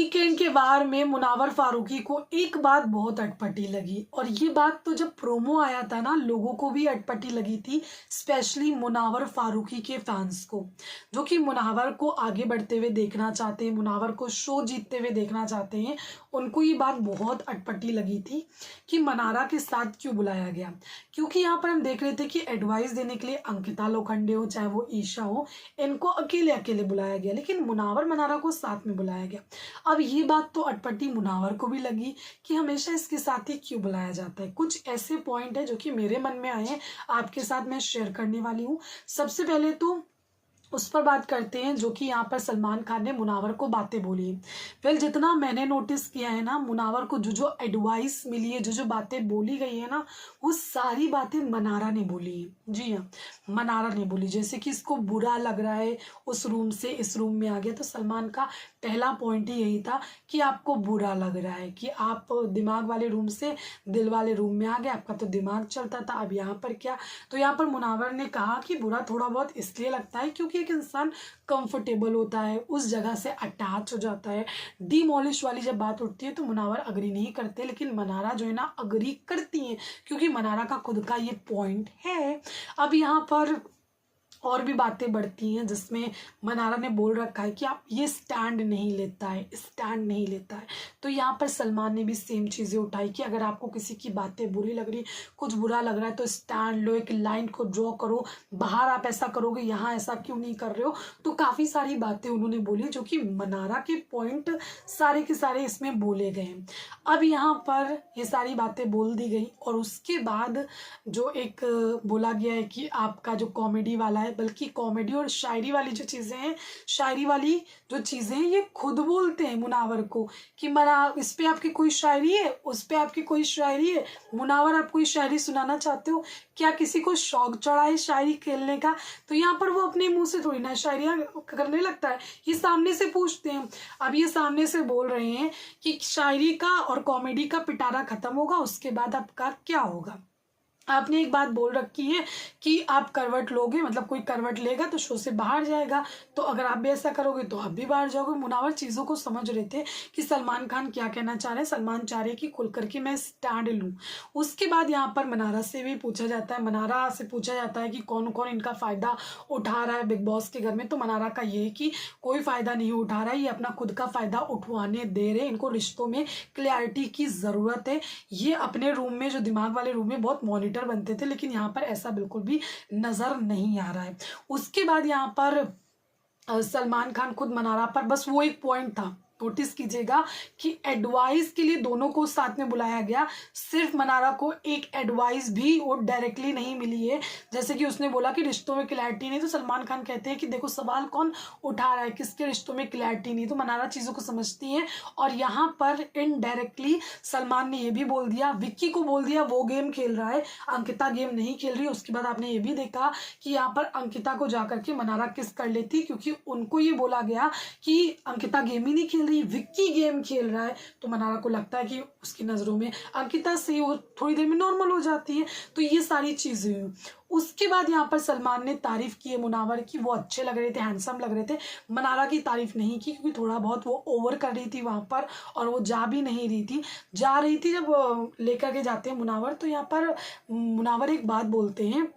Weekend के बार में मुनावर फारूकी को एक बात बहुत अटपटी लगी, और ये बात तो जब प्रोमो आया था ना, लोगों को भी अटपटी लगी थी, स्पेशली मुनावर फारूकी के फैंस को, जो कि मुनावर को आगे बढ़ते हुए देखना चाहते हैं, मुनावर को शो जीतते हुए देखना चाहते हैं। उनको ये बात बहुत अटपटी लगी थी कि मनारा के साथ क्यों बुलाया गया, क्योंकि यहाँ पर हम देख रहे थे कि एडवाइस देने के लिए अंकिता लोखंडे हो चाहे वो ईशा हो, इनको अकेले अकेले बुलाया गया, लेकिन मुनावर मनारा को साथ में बुलाया गया। अब ये बात तो अटपटी मुनावर को भी लगी कि हमेशा इसके साथ ही क्यों बुलाया जाता है। कुछ ऐसे पॉइंट है जो कि मेरे मन में आए हैं, आपके साथ मैं शेयर करने वाली हूँ। सबसे पहले तो उस पर बात करते हैं जो कि यहाँ पर सलमान खान ने मुनावर को बातें बोली। वेल, जितना मैंने नोटिस किया है ना, मुनावर को जो जो एडवाइस मिली है, जो जो बातें बोली गई है ना, वो सारी बातें मनारा ने बोली है। जी हाँ, मनारा ने बोली। जैसे कि इसको बुरा लग रहा है उस रूम से इस रूम में आ गया, तो सलमान का पहला पॉइंट ही यही था कि आपको बुरा लग रहा है कि आप दिमाग वाले रूम से दिल वाले रूम में आ गए, आपका तो दिमाग चलता था, अब यहाँ पर क्या। तो यहाँ पर मुनावर ने कहा कि बुरा थोड़ा बहुत इसलिए लगता है क्योंकि एक इंसान कंफर्टेबल होता है, उस जगह से अटैच हो जाता है। डिमोलिश वाली जब बात उठती है तो मुनावर अग्री नहीं करते, लेकिन मनारा जो है ना अग्री करती हैं, क्योंकि मनारा का खुद का ये पॉइंट है। अब यहाँ पर और भी बातें बढ़ती हैं जिसमें मनारा ने बोल रखा है कि आप ये स्टैंड नहीं लेता है, स्टैंड नहीं लेता है। तो यहाँ पर सलमान ने भी सेम चीज़ें उठाई कि अगर आपको किसी की बातें बुरी लग रही, कुछ बुरा लग रहा है, तो स्टैंड लो, एक लाइन को ड्रॉ करो, बाहर आप ऐसा करोगे, यहाँ ऐसा क्यों नहीं कर रहे हो। तो काफ़ी सारी बातें उन्होंने बोली जो कि मनारा के पॉइंट सारे के सारे इसमें बोले गए हैं। अब यहाँ पर ये सारी बातें बोल दी गई, और उसके बाद जो एक बोला गया है कि आपका जो कॉमेडी वाला है, बल्कि कॉमेडी और शायरी वाली जो चीज़ें हैं, शायरी वाली जो चीज़ें हैं, ये खुद बोलते हैं मुनावर को कि मना इस पे आपकी कोई शायरी है, उस पे आपकी कोई शायरी है। मुनावर, आप कोई शायरी सुनाना चाहते हो क्या? किसी को शौक चढ़ा है शायरी खेलने का? तो यहाँ पर वो अपने मुंह से थोड़ी ना शायरियाँ करने लगता है, ये सामने से पूछते हैं। अब ये सामने से बोल रहे हैं कि शायरी का और कॉमेडी का पिटारा खत्म होगा, उसके बाद आपका क्या होगा। आपने एक बात बोल रखी है कि आप करवट लोगे, मतलब कोई करवट लेगा तो शो से बाहर जाएगा, तो अगर आप भी ऐसा करोगे तो आप भी बाहर जाओगे। मुनावर चीज़ों को समझ रहे थे कि सलमान खान क्या कहना चाह रहे हैं। सलमान चाह रहे हैं कि खुल करके मैं स्टैंड लूँ। उसके बाद यहाँ पर मनारा से भी पूछा जाता है, मनारा से पूछा जाता है कि कौन कौन इनका फ़ायदा उठा रहा है बिग बॉस के घर में। तो मनारा का ये है कि कोई फ़ायदा नहीं उठा रहा है, ये अपना खुद का फ़ायदा उठवाने दे रहे हैं। इनको रिश्तों में क्लैरिटी की ज़रूरत है। ये अपने रूम में, जो दिमाग वाले रूम में, बहुत मॉनिटर बनते थे, लेकिन यहाँ पर ऐसा बिल्कुल भी नजर नहीं आ रहा है। उसके बाद यहाँ पर सलमान खान खुद मनारा पर, बस वो एक पॉइंट था, नोटिस कीजिएगा कि एडवाइस के लिए दोनों को साथ में बुलाया गया। सिर्फ मनारा को एक एडवाइस भी वो डायरेक्टली नहीं मिली है। जैसे कि उसने बोला कि रिश्तों में क्लैरिटी नहीं, तो सलमान खान कहते हैं कि देखो सवाल कौन उठा रहा है, किसके रिश्तों में क्लैरिटी नहीं। तो मनारा चीज़ों को समझती है, और यहाँ पर इनडायरेक्टली सलमान ने ये भी बोल दिया, विक्की को बोल दिया वो गेम खेल रहा है, अंकिता गेम नहीं खेल रही। उसके बाद आपने ये भी देखा कि यहाँ पर अंकिता को जाकर के मनारा किस कर लेती, क्योंकि उनको ये बोला गया कि अंकिता गेम ही नहीं खेल रही, विक्की गेम खेल रहा है। तो मनारा को लगता है कि उसकी नज़रों में अंकिता से वो थोड़ी देर में नॉर्मल हो जाती है। तो ये सारी चीज़ें हुई। उसके बाद यहाँ पर सलमान ने तारीफ की है मुनावर की, वो अच्छे लग रहे थे, हैंडसम लग रहे थे। मनारा की तारीफ नहीं की, क्योंकि थोड़ा बहुत वो ओवर कर रही थी वहाँ पर, और वो जा भी नहीं रही थी। जा रही थी जब लेकर के जाते हैं मुनावर, तो यहाँ पर मुनावर एक बात बोलते हैं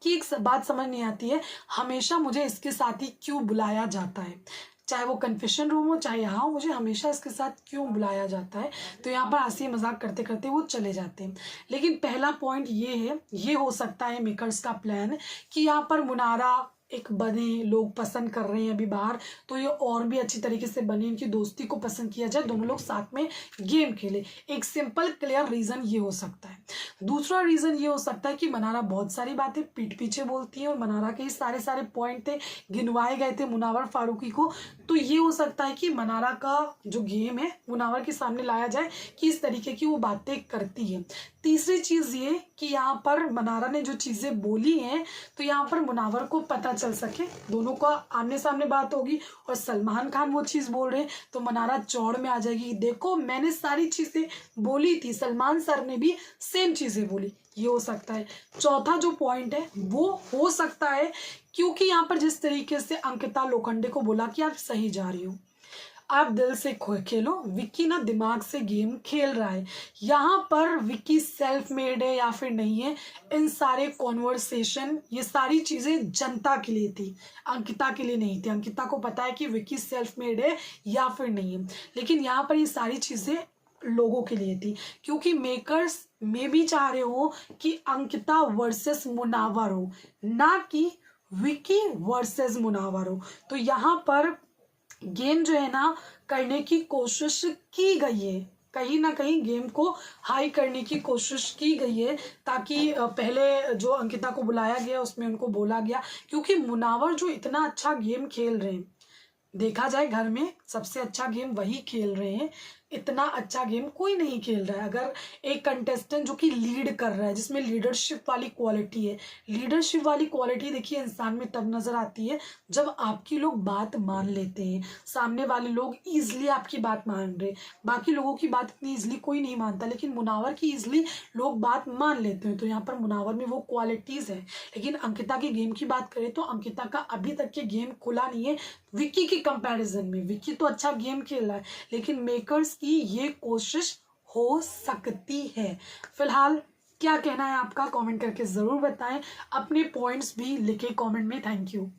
कि एक बात समझ नहीं आती है, हमेशा मुझे इसके साथ ही क्यों बुलाया जाता है, चाहे वो कन्फेशन रूम हो चाहे यहाँ हो, मुझे हमेशा इसके साथ क्यों बुलाया जाता है। तो यहाँ पर हंसी मजाक करते करते वो चले जाते हैं। लेकिन पहला पॉइंट ये है, ये हो सकता है मेकर्स का प्लान कि यहाँ पर मुनारा एक बने, लोग पसंद कर रहे हैं अभी बाहर, तो ये और भी अच्छी तरीके से बने, इनकी दोस्ती को पसंद किया जाए, दोनों लोग साथ में गेम खेले। एक सिंपल क्लियर रीज़न ये हो सकता है। दूसरा रीज़न ये हो सकता है कि मनारा बहुत सारी बातें पीठ पीछे बोलती हैं, और मनारा के सारे सारे पॉइंट थे, गिनवाए गए थे मुनावर फारूकी को। तो ये हो सकता है कि मनारा का जो गेम है मुनावर के सामने लाया जाए कि इस तरीके की वो बातें करती है। तीसरी चीज़ ये कि यहाँ पर मनारा ने जो चीज़ें बोली हैं, तो यहाँ पर मुनावर को पता चल सके, दोनों का आमने सामने बात होगी, और सलमान खान वो चीज़ बोल रहे हैं, तो मनारा चौड़ में आ जाएगी, देखो मैंने सारी चीज़ें बोली थी, सलमान सर ने भी सेम चीज़ें बोली। ये हो सकता है। चौथा जो पॉइंट है वो हो सकता है क्योंकि यहाँ पर जिस तरीके से अंकिता लोखंडे को बोला कि आप सही जा रही हो, आप दिल से खेलो। विक्की ना दिमाग से गेम खेल रहा है। यहाँ पर विक्की सेल्फ मेड है या फिर नहीं है, इन सारे कॉन्वर्सेशन, ये सारी चीज़ें जनता के लिए थी, अंकिता के लिए नहीं थी। अंकिता को पता है कि विक्की सेल्फ मेड है या फिर नहीं है, लेकिन यहाँ पर ये सारी चीज़ें लोगों के लिए थी, क्योंकि मेकर्स में भी चाह रहे हो कि अंकिता वर्सेस मुनावर हो, ना कि विक्की वर्सेस मुनावर हो। तो यहाँ पर गेम जो है ना करने की कोशिश की गई है, कहीं ना कहीं गेम को हाई करने की कोशिश की गई है, ताकि पहले जो अंकिता को बुलाया गया उसमें उनको बोला गया, क्योंकि मुनावर जो इतना अच्छा गेम खेल रहे हैं, देखा जाए घर में सबसे अच्छा गेम वही खेल रहे हैं, इतना अच्छा गेम कोई नहीं खेल रहा है। अगर एक कंटेस्टेंट जो कि लीड कर रहा है, जिसमें लीडरशिप वाली क्वालिटी है, लीडरशिप वाली क्वालिटी देखिए इंसान में तब नजर आती है जब आपकी लोग बात मान लेते हैं, सामने वाले लोग ईजिली आपकी बात मान रहे। बाकी लोगों की बात इतनी ईजिली कोई नहीं मानता, लेकिन मुनावर की ईजिली लोग बात मान लेते हैं, तो यहाँ पर मुनावर में वो क्वालिटीज है। लेकिन अंकिता के गेम की बात करें तो अंकिता का अभी तक के गेम खुला नहीं है विक्की के कंपैरिजन में। विक्की तो अच्छा गेम खेल रहा है, लेकिन मेकर्स की ये कोशिश हो सकती है। फिलहाल क्या कहना है आपका, कमेंट करके जरूर बताएं, अपने पॉइंट्स भी लिखे कमेंट में। Thank you.